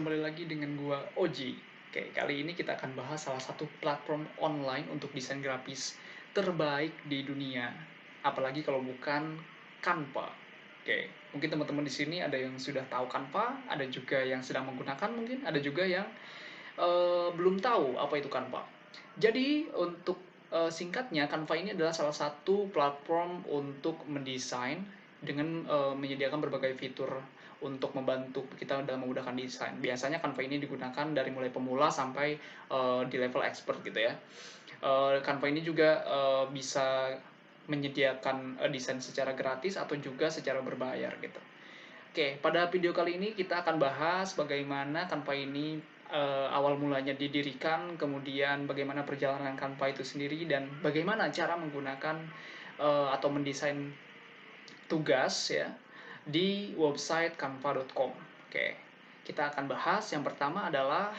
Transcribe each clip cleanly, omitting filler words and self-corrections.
kembali lagi dengan gua Oji. Oke, kali ini kita akan bahas salah satu platform online untuk desain grafis terbaik di dunia. Apalagi kalau bukan Canva. Oke, mungkin teman-teman di sini ada yang sudah tahu Canva, ada juga yang sedang menggunakan mungkin, ada juga yang belum tahu apa itu Canva. Jadi untuk singkatnya, Canva ini adalah salah satu platform untuk mendesain dengan menyediakan berbagai fitur untuk membantu kita dalam memudahkan desain. Biasanya Canva ini digunakan dari mulai pemula sampai di level expert gitu ya. Canva ini juga bisa menyediakan desain secara gratis atau juga secara berbayar gitu. Oke, pada video kali ini kita akan bahas bagaimana Canva ini awal mulanya didirikan, kemudian bagaimana perjalanan Canva itu sendiri, dan bagaimana cara menggunakan atau mendesain tugas ya di website canva.com. Oke, kita akan bahas yang pertama adalah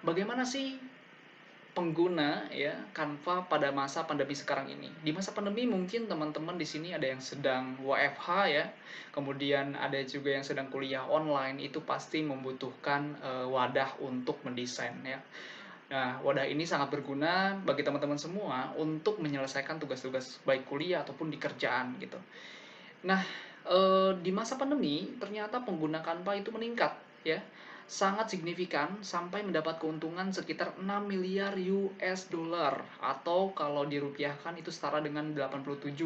bagaimana sih pengguna ya Canva pada masa pandemi sekarang ini. Di masa pandemi mungkin teman-teman di sini ada yang sedang WFH ya, kemudian ada juga yang sedang kuliah online, itu pasti membutuhkan wadah untuk mendesain ya. Nah, wadah ini sangat berguna bagi teman-teman semua untuk menyelesaikan tugas-tugas baik kuliah ataupun di kerjaan gitu. Nah, di masa pandemi ternyata pengguna Canva itu meningkat ya, sangat signifikan sampai mendapat keuntungan sekitar 6 miliar US dollar atau kalau dirupiahkan itu setara dengan 87,2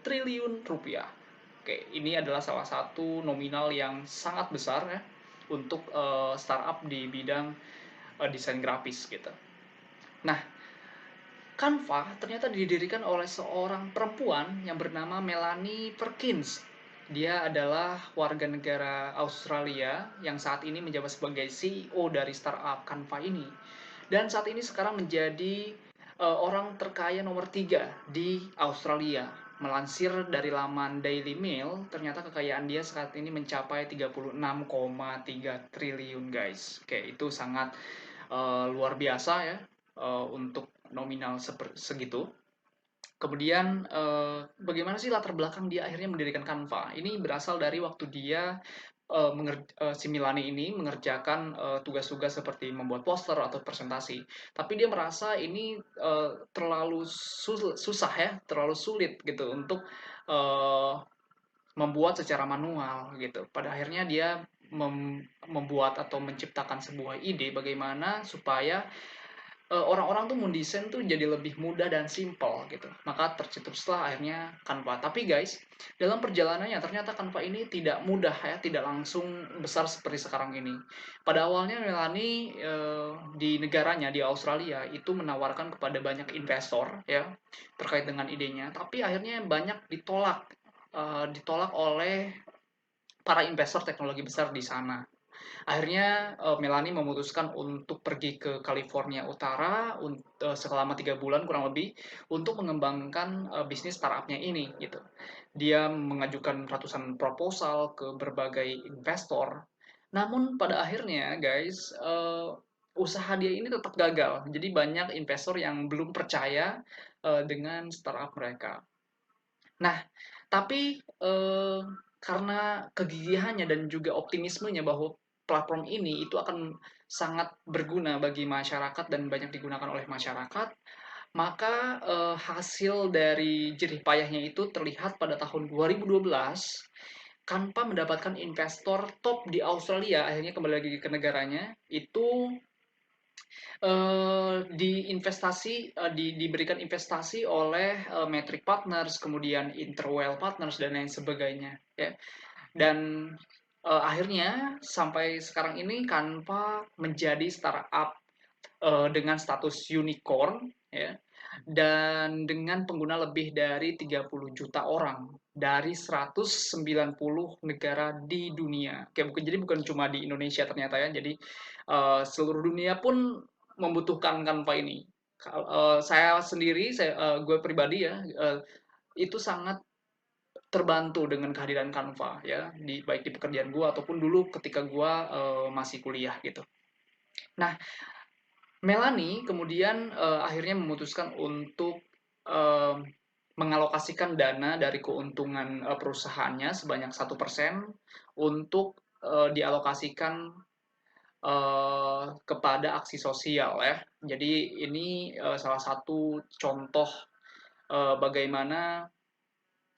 triliun rupiah. Oke, ini adalah salah satu nominal yang sangat besar ya untuk startup di bidang desain grafis gitu. Nah, Canva ternyata didirikan oleh seorang perempuan yang bernama Melanie Perkins. Dia adalah warga negara Australia yang saat ini menjabat sebagai CEO dari startup Canva ini. Dan saat ini sekarang menjadi orang terkaya nomor 3 di Australia. Melansir dari laman Daily Mail, ternyata kekayaan dia saat ini mencapai 36,3 triliun guys. Oke, itu sangat luar biasa ya untuk nominal segitu. Kemudian bagaimana sih latar belakang dia akhirnya mendirikan Canva? Ini berasal dari waktu dia si Milani ini mengerjakan tugas-tugas seperti membuat poster atau presentasi. Tapi dia merasa ini terlalu susah ya, terlalu sulit gitu untuk uh, membuat secara manual gitu. Pada akhirnya dia membuat atau menciptakan sebuah ide bagaimana supaya orang-orang tuh mendesain tuh jadi lebih mudah dan simpel gitu. Maka tercetuslah akhirnya Canva. Tapi guys, dalam perjalanannya ternyata Canva ini tidak mudah ya, tidak langsung besar seperti sekarang ini. Pada awalnya Melanie di negaranya di Australia itu menawarkan kepada banyak investor ya terkait dengan idenya, tapi akhirnya banyak ditolak oleh para investor teknologi besar di sana. Akhirnya Melanie memutuskan untuk pergi ke California Utara selama 3 bulan kurang lebih untuk mengembangkan bisnis startupnya ini gitu. Dia mengajukan ratusan proposal ke berbagai investor. Namun pada akhirnya guys, usaha dia ini tetap gagal. Jadi banyak investor yang belum percaya dengan startup mereka. Nah, tapi karena kegigihannya dan juga optimismenya bahwa platform ini itu akan sangat berguna bagi masyarakat dan banyak digunakan oleh masyarakat, maka hasil dari jerih payahnya itu terlihat pada tahun 2012. Canva mendapatkan investor top di Australia, akhirnya kembali lagi ke negaranya, itu diberikan investasi oleh Metric Partners, kemudian Interwell Partners dan lain sebagainya ya. Dan akhirnya sampai sekarang ini Canva menjadi startup dengan status unicorn ya, dan dengan pengguna lebih dari 30 juta orang dari 190 negara di dunia. Jadi bukan cuma di Indonesia ternyata ya. Jadi seluruh dunia pun membutuhkan Canva ini. Saya sendiri, gue pribadi ya, itu sangat terbantu dengan kehadiran Canva ya, baik di pekerjaan gue ataupun dulu ketika gue masih kuliah gitu. Nah, Melanie kemudian akhirnya memutuskan untuk uh, mengalokasikan dana dari keuntungan perusahaannya sebanyak 1% untuk dialokasikan kepada aksi sosial ya. Jadi ini salah satu contoh bagaimana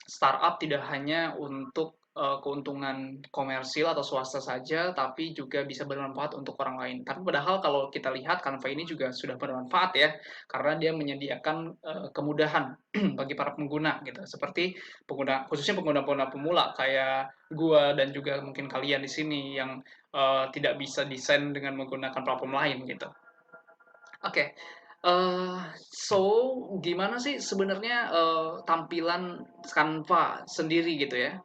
startup tidak hanya untuk keuntungan komersil atau swasta saja, tapi juga bisa bermanfaat untuk orang lain. Tapi padahal kalau kita lihat Canva ini juga sudah bermanfaat ya, karena dia menyediakan kemudahan bagi para pengguna gitu. Seperti pengguna, khususnya pengguna-pengguna pemula kayak gua dan juga mungkin kalian di sini yang tidak bisa desain dengan menggunakan platform lain gitu. Oke, so gimana sih sebenarnya tampilan Canva sendiri gitu ya?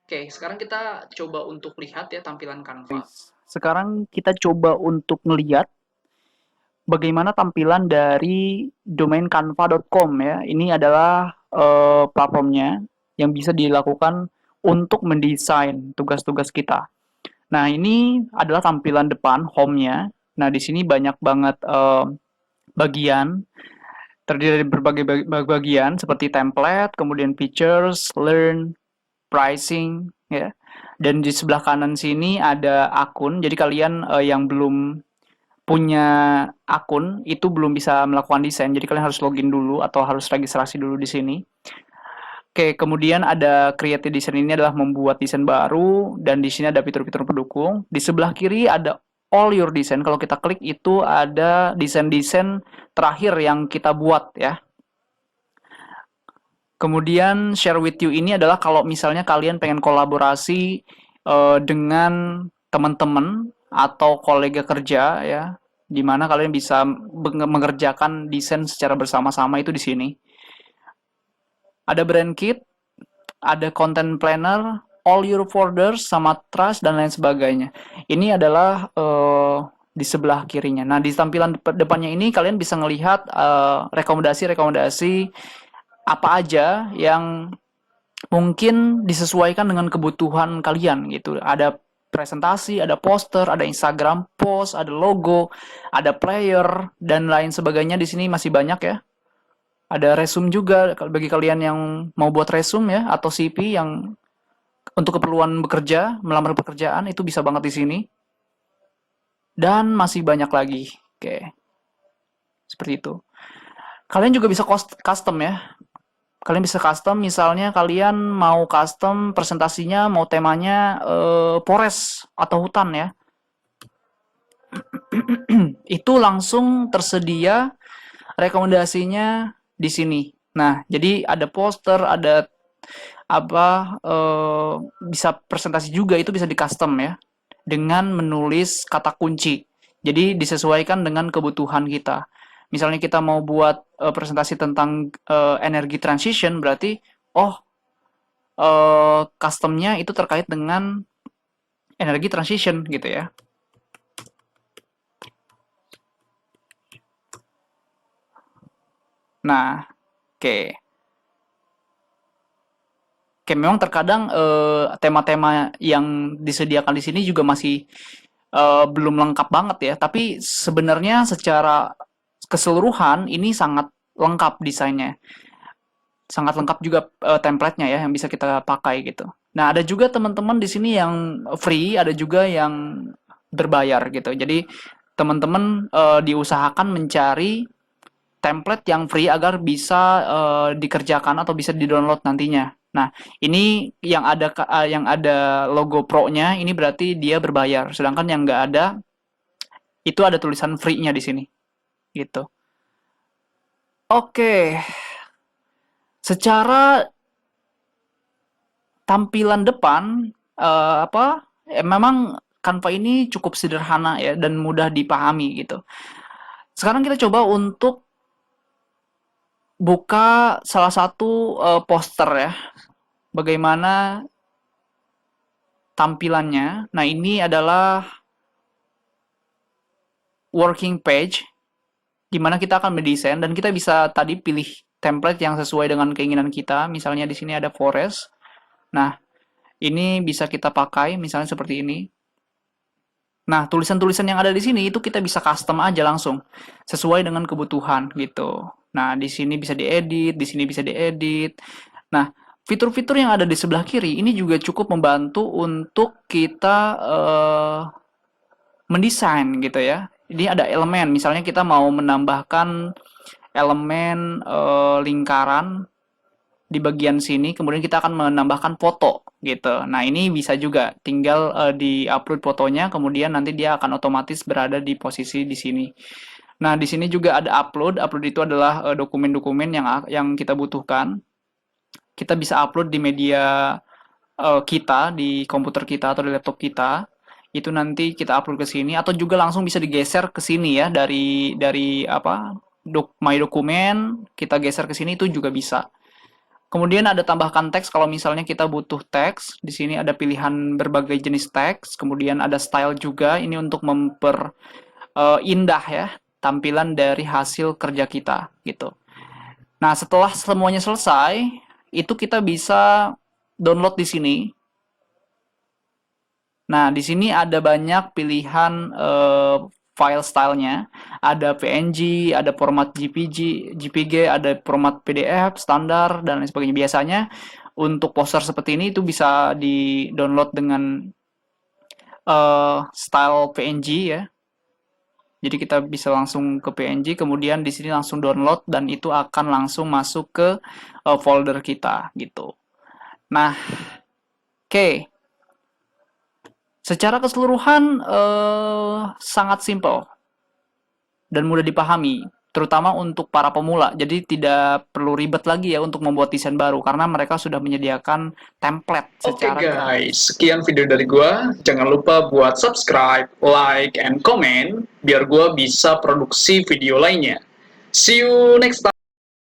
Oke, sekarang kita coba untuk lihat ya tampilan Canva. Sekarang kita coba untuk melihat bagaimana tampilan dari domain canva.com ya. Ini adalah platformnya yang bisa dilakukan untuk mendesain tugas-tugas kita. Nah, ini adalah tampilan depan home-nya. Nah, di sini banyak banget bagian, terdiri dari berbagai bagian seperti template, kemudian features, learn, pricing, ya. Dan di sebelah kanan sini ada akun. Jadi kalian yang belum punya akun itu belum bisa melakukan desain. Jadi kalian harus login dulu atau harus registrasi dulu di sini. Oke, kemudian ada create design, ini adalah membuat desain baru, dan di sini ada fitur-fitur pendukung. Di sebelah kiri ada all your design. Kalau kita klik itu ada desain-desain terakhir yang kita buat ya. Kemudian share with you ini adalah kalau misalnya kalian pengen kolaborasi dengan teman-teman atau kolega kerja ya, di mana kalian bisa mengerjakan desain secara bersama-sama itu di sini. Ada brand kit, ada content planner, all your folders, sama trust, dan lain sebagainya. Ini adalah di sebelah kirinya. Nah, di tampilan depannya ini kalian bisa melihat rekomendasi-rekomendasi apa aja yang mungkin disesuaikan dengan kebutuhan kalian gitu. Ada presentasi, ada poster, ada Instagram post, ada logo, ada player, dan lain sebagainya. Di sini masih banyak ya. Ada resume juga bagi kalian yang mau buat resume ya, atau CV yang untuk keperluan bekerja, melamar pekerjaan, itu bisa banget di sini. Dan masih banyak lagi. Oke, seperti itu. Kalian juga bisa custom ya. Kalian bisa custom, misalnya kalian mau custom presentasinya, mau temanya forest atau hutan ya. Itu langsung tersedia rekomendasinya di sini. Nah, jadi ada poster, ada apa bisa presentasi juga, itu bisa di custom ya dengan menulis kata kunci. Jadi disesuaikan dengan kebutuhan kita. Misalnya kita mau buat presentasi tentang energi transition, berarti oh customnya itu terkait dengan energi transition gitu ya. Nah, oke. Oke, memang terkadang tema-tema yang disediakan di sini juga masih belum lengkap banget ya. Tapi sebenarnya secara keseluruhan ini sangat lengkap desainnya. Sangat lengkap juga template-nya ya yang bisa kita pakai gitu. Nah, ada juga teman-teman di sini yang free, ada juga yang berbayar gitu. Jadi teman-teman diusahakan mencari template yang free agar bisa dikerjakan atau bisa di-download nantinya. Nah, ini yang ada logo pro-nya ini berarti dia berbayar. Sedangkan yang nggak ada itu ada tulisan free-nya di sini. Gitu. Oke. Secara tampilan depan memang Canva ini cukup sederhana ya dan mudah dipahami gitu. Sekarang kita coba untuk buka salah satu poster ya. Bagaimana tampilannya. Nah, ini adalah working page di mana kita akan mendesain dan kita bisa tadi pilih template yang sesuai dengan keinginan kita. Misalnya di sini ada forest. Nah, ini bisa kita pakai misalnya seperti ini. Nah, tulisan-tulisan yang ada di sini itu kita bisa custom aja langsung sesuai dengan kebutuhan gitu. Nah, di sini bisa diedit, di sini bisa diedit. Nah, fitur-fitur yang ada di sebelah kiri ini juga cukup membantu untuk kita mendesain gitu ya. Ini ada elemen, misalnya kita mau menambahkan elemen lingkaran di bagian sini, kemudian kita akan menambahkan foto gitu. Nah, ini bisa juga tinggal di-upload fotonya, kemudian nanti dia akan otomatis berada di posisi di sini. Nah, di sini juga ada upload. Upload itu adalah dokumen-dokumen yang kita butuhkan. Kita bisa upload di media kita, di komputer kita atau di laptop kita. Itu nanti kita upload ke sini atau juga langsung bisa digeser ke sini ya dari apa? My dokumen, kita geser ke sini itu juga bisa. Kemudian ada tambahkan teks kalau misalnya kita butuh teks. Di sini ada pilihan berbagai jenis teks. Kemudian ada style juga. Ini untuk indah ya tampilan dari hasil kerja kita gitu. Nah, setelah semuanya selesai, itu kita bisa download di sini. Nah, di sini ada banyak pilihan file stylenya. Ada PNG, ada format JPG, ada format PDF, standar, dan lain sebagainya. Biasanya untuk poster seperti ini itu bisa di-download dengan style PNG ya. Jadi kita bisa langsung ke PNG, kemudian di sini langsung download dan itu akan langsung masuk ke folder kita gitu. Nah, oke. Secara keseluruhan sangat simple dan mudah dipahami, terutama untuk para pemula. Jadi tidak perlu ribet lagi ya untuk membuat desain baru karena mereka sudah menyediakan template Oke secara guys, sekian video dari gua. Jangan lupa buat subscribe, like, and comment biar gua bisa produksi video lainnya. See you next time.